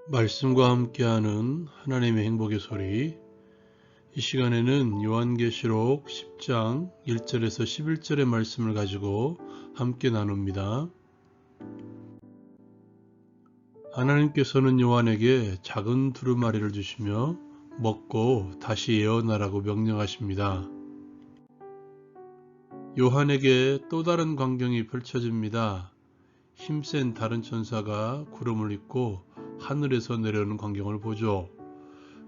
말씀과 함께하는 하나님의 행복의 소리. 이 시간에는 요한계시록 10장 1절에서 11절의 말씀을 가지고 함께 나눕니다. 하나님께서는 요한에게 작은 두루마리를 주시며 먹고 다시 예언하라고 명령하십니다. 요한에게 또 다른 광경이 펼쳐집니다. 힘센 다른 천사가 구름을 입고 하늘에서 내려오는 광경을 보죠.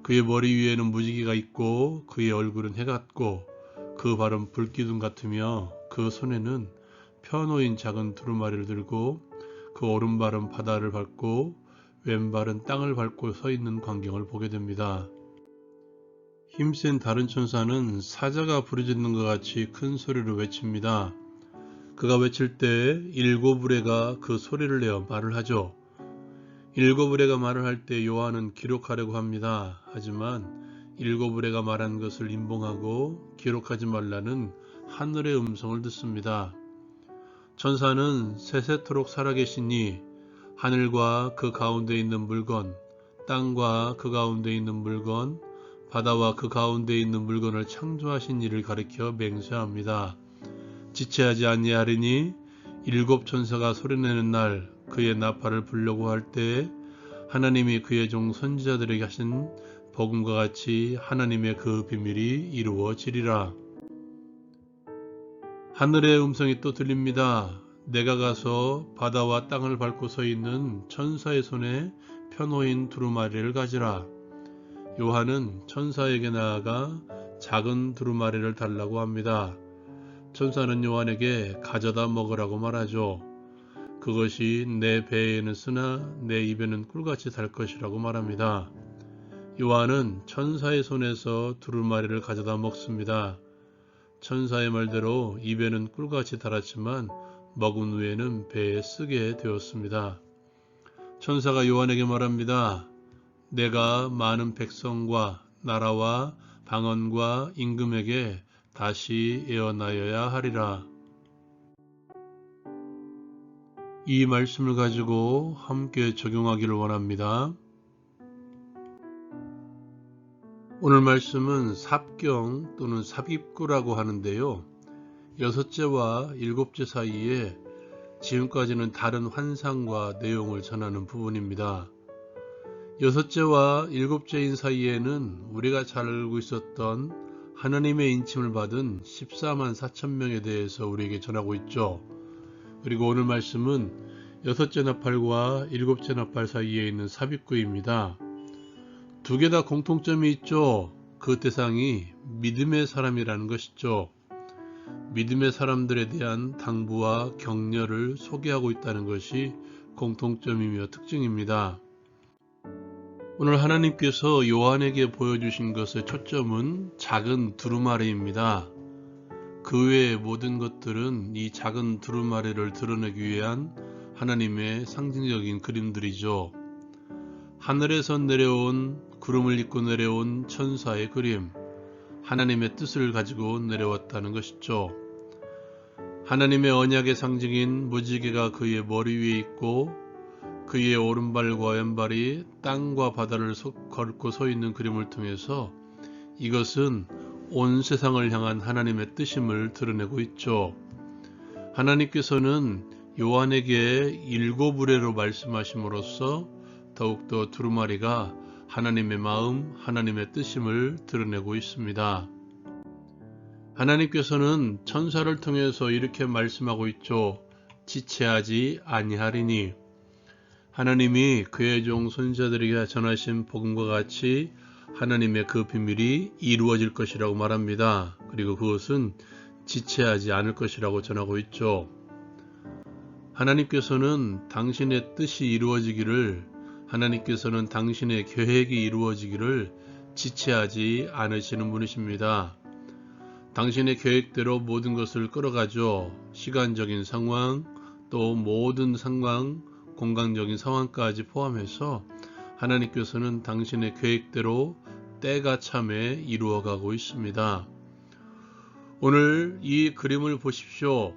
그의 머리 위에는 무지개가 있고 그의 얼굴은 해 같고 그 발은 불기둥 같으며 그 손에는 펴놓인 작은 두루마리를 들고 그 오른발은 바다를 밟고 왼발은 땅을 밟고 서 있는 광경을 보게 됩니다. 힘센 다른 천사는 사자가 부르짖는 것 같이 큰 소리로 외칩니다. 그가 외칠 때 일곱 의뢰가 그 소리를 내어 말을 하죠. 일곱 의뢰가 말을 할 때 요한은 기록하려고 합니다. 하지만 일곱 의뢰가 말한 것을 임봉하고 기록하지 말라는 하늘의 음성을 듣습니다. 천사는 세세토록 살아계시니 하늘과 그 가운데 있는 물건, 땅과 그 가운데 있는 물건, 바다와 그 가운데 있는 물건을 창조하신 이를 가리켜 맹세합니다. 지체하지 아니하리니 일곱 천사가 소리내는 날 그의 나팔을 불려고 할 때에 하나님이 그의 종 선지자들에게 하신 복음과 같이 하나님의 그 비밀이 이루어지리라. 하늘의 음성이 또 들립니다. 내가 가서 바다와 땅을 밟고 서 있는 천사의 손에 펴놓인 두루마리를 가지라. 요한은 천사에게 나아가 작은 두루마리를 달라고 합니다. 천사는 요한에게 가져다 먹으라고 말하죠. 그것이 내 배에는 쓰나 내 입에는 꿀같이 달 것이라고 말합니다. 요한은 천사의 손에서 두루마리를 가져다 먹습니다. 천사의 말대로 입에는 꿀같이 달았지만 먹은 후에는 배에 쓰게 되었습니다. 천사가 요한에게 말합니다. 내가 많은 백성과 나라와 방언과 임금에게 다시 예언하여야 하리라. 이 말씀을 가지고 함께 적용하기를 원합니다. 오늘 말씀은 삽경 또는 삽입구라고 하는데요. 여섯째와 일곱째 사이에 지금까지는 다른 환상과 내용을 전하는 부분입니다. 여섯째와 일곱째인 사이에는 우리가 잘 알고 있었던 하나님의 인침을 받은 14만 4천 명에 대해서 우리에게 전하고 있죠. 그리고 오늘 말씀은 여섯째 나팔과 일곱째 나팔 사이에 있는 삽입구입니다. 두 개 다 공통점이 있죠. 그 대상이 믿음의 사람이라는 것이죠. 믿음의 사람들에 대한 당부와 격려를 소개하고 있다는 것이 공통점이며 특징입니다. 오늘 하나님께서 요한에게 보여주신 것의 초점은 작은 두루마리입니다. 그 외의 모든 것들은 이 작은 두루마리를 드러내기 위한 하나님의 상징적인 그림들이죠. 하늘에서 내려온 구름을 입고 내려온 천사의 그림, 하나님의 뜻을 가지고 내려왔다는 것이죠. 하나님의 언약의 상징인 무지개가 그의 머리 위에 있고 그의 오른발과 왼발이 땅과 바다를 걷고 서 있는 그림을 통해서 이것은 온 세상을 향한 하나님의 뜻임을 드러내고 있죠. 하나님께서는 요한에게 일곱 의뢰로 말씀하심으로써 더욱더 두루마리가 하나님의 마음, 하나님의 뜻임을 드러내고 있습니다. 하나님께서는 천사를 통해서 이렇게 말씀하고 있죠. 지체하지 아니하리니. 하나님이 그의 종 선지자들에게 전하신 복음과 같이 하나님의 그 비밀이 이루어질 것이라고 말합니다. 그리고 그것은 지체하지 않을 것이라고 전하고 있죠. 하나님께서는 당신의 뜻이 이루어지기를, 하나님께서는 당신의 계획이 이루어지기를 지체하지 않으시는 분이십니다. 당신의 계획대로 모든 것을 끌어가죠. 시간적인 상황, 또 모든 상황, 공간적인 상황까지 포함해서 하나님께서는 당신의 계획대로 때가 참에 이루어가고 있습니다. 오늘 이 그림을 보십시오.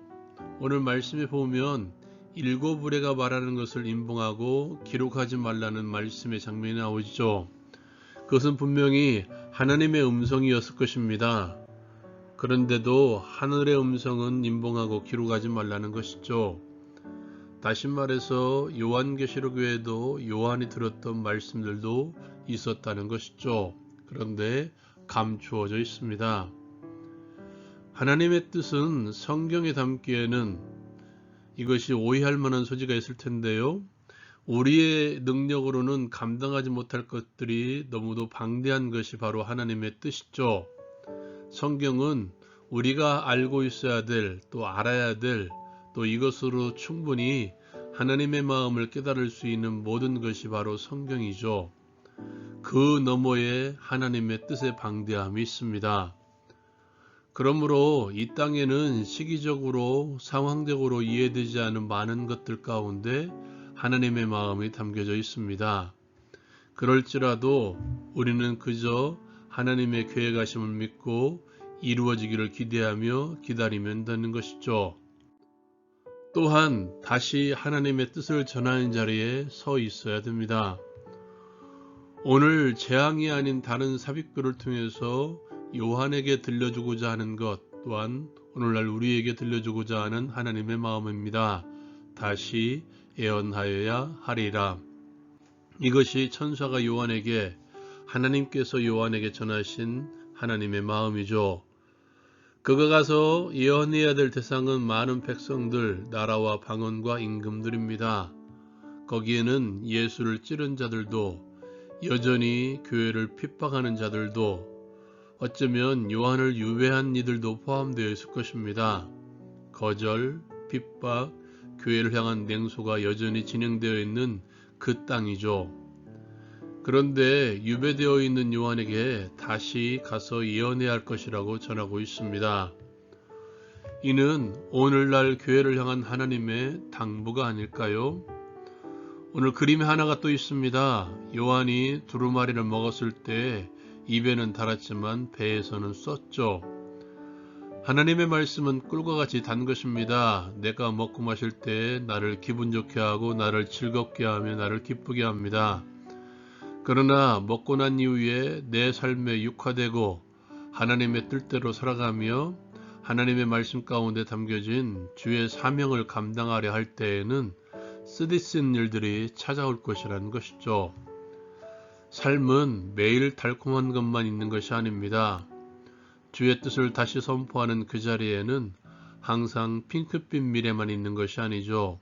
오늘 말씀에 보면 일곱 의뢰가 말하는 것을 임봉하고 기록하지 말라는 말씀의 장면이 나오죠. 그것은 분명히 하나님의 음성이었을 것입니다. 그런데도 하늘의 음성은 임봉하고 기록하지 말라는 것이죠. 다시 말해서 요한계시록 외에도 요한이 들었던 말씀들도 있었다는 것이죠. 그런데 감추어져 있습니다. 하나님의 뜻은 성경에 담기에는 이것이 오해할 만한 소지가 있을 텐데요. 우리의 능력으로는 감당하지 못할 것들이 너무도 방대한 것이 바로 하나님의 뜻이죠. 성경은 우리가 알고 있어야 될, 또 알아야 될, 또 이것으로 충분히 하나님의 마음을 깨달을 수 있는 모든 것이 바로 성경이죠. 그 너머에 하나님의 뜻의 방대함이 있습니다. 그러므로 이 땅에는 시기적으로 상황적으로 이해되지 않은 많은 것들 가운데 하나님의 마음이 담겨져 있습니다. 그럴지라도 우리는 그저 하나님의 계획하심을 믿고 이루어지기를 기대하며 기다리면 되는 것이죠. 또한 다시 하나님의 뜻을 전하는 자리에 서 있어야 됩니다. 오늘 재앙이 아닌 다른 삽입글을 통해서 요한에게 들려주고자 하는 것 또한 오늘날 우리에게 들려주고자 하는 하나님의 마음입니다. 다시 예언하여야 하리라. 이것이 천사가 요한에게 하나님께서 요한에게 전하신 하나님의 마음이죠. 그가 가서 예언해야 될 대상은 많은 백성들, 나라와 방언과 임금들입니다. 거기에는 예수를 찌른 자들도 여전히 교회를 핍박하는 자들도 어쩌면 요한을 유배한 이들도 포함되어 있을 것입니다. 거절, 핍박, 교회를 향한 냉소가 여전히 진행되어 있는 그 땅이죠. 그런데 유배되어 있는 요한에게 다시 가서 예언해야 할 것이라고 전하고 있습니다. 이는 오늘날 교회를 향한 하나님의 당부가 아닐까요? 오늘 그림에 하나가 또 있습니다. 요한이 두루마리를 먹었을 때 입에는 달았지만 배에서는 썼죠. 하나님의 말씀은 꿀과 같이 단 것입니다. 내가 먹고 마실 때 나를 기분 좋게 하고 나를 즐겁게 하며 나를 기쁘게 합니다. 그러나 먹고 난 이후에 내 삶에 육화되고 하나님의 뜻대로 살아가며 하나님의 말씀 가운데 담겨진 주의 사명을 감당하려 할 때에는 쓰디쓴 일들이 찾아올 것이라는 것이죠. 삶은 매일 달콤한 것만 있는 것이 아닙니다. 주의 뜻을 다시 선포하는 그 자리에는 항상 핑크빛 미래만 있는 것이 아니죠.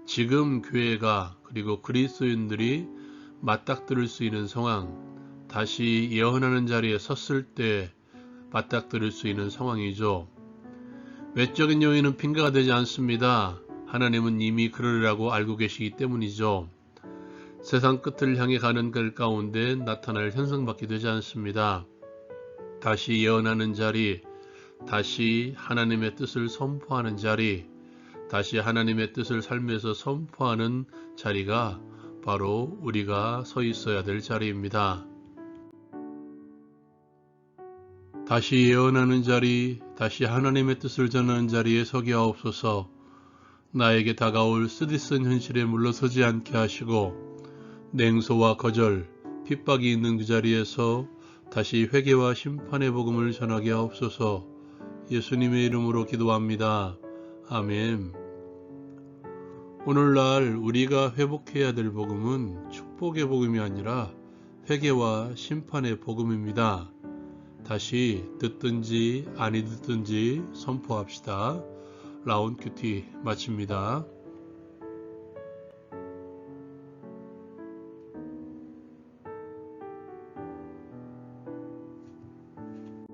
지금 교회가 그리고 그리스도인들이 맞닥뜨릴 수 있는 상황, 다시 예언하는 자리에 섰을 때 맞닥뜨릴 수 있는 상황이죠. 외적인 요인은 핑계가 되지 않습니다. 하나님은 이미 그러리라고 알고 계시기 때문이죠. 세상 끝을 향해 가는 길 가운데 나타날 현상밖에 되지 않습니다. 다시 예언하는 자리, 다시 하나님의 뜻을 선포하는 자리, 다시 하나님의 뜻을 삶에서 선포하는 자리가 바로 우리가 서 있어야 될 자리입니다. 다시 예언하는 자리, 다시 하나님의 뜻을 전하는 자리에 서게 하옵소서. 나에게 다가올 쓰디쓴 현실에 물러서지 않게 하시고 냉소와 거절, 핍박이 있는 그 자리에서 다시 회개와 심판의 복음을 전하게 하옵소서. 예수님의 이름으로 기도합니다. 아멘. 오늘날 우리가 회복해야 될 복음은 축복의 복음이 아니라 회개와 심판의 복음입니다. 다시 듣든지 아니 듣든지 선포합시다. 라운 큐티 마칩니다.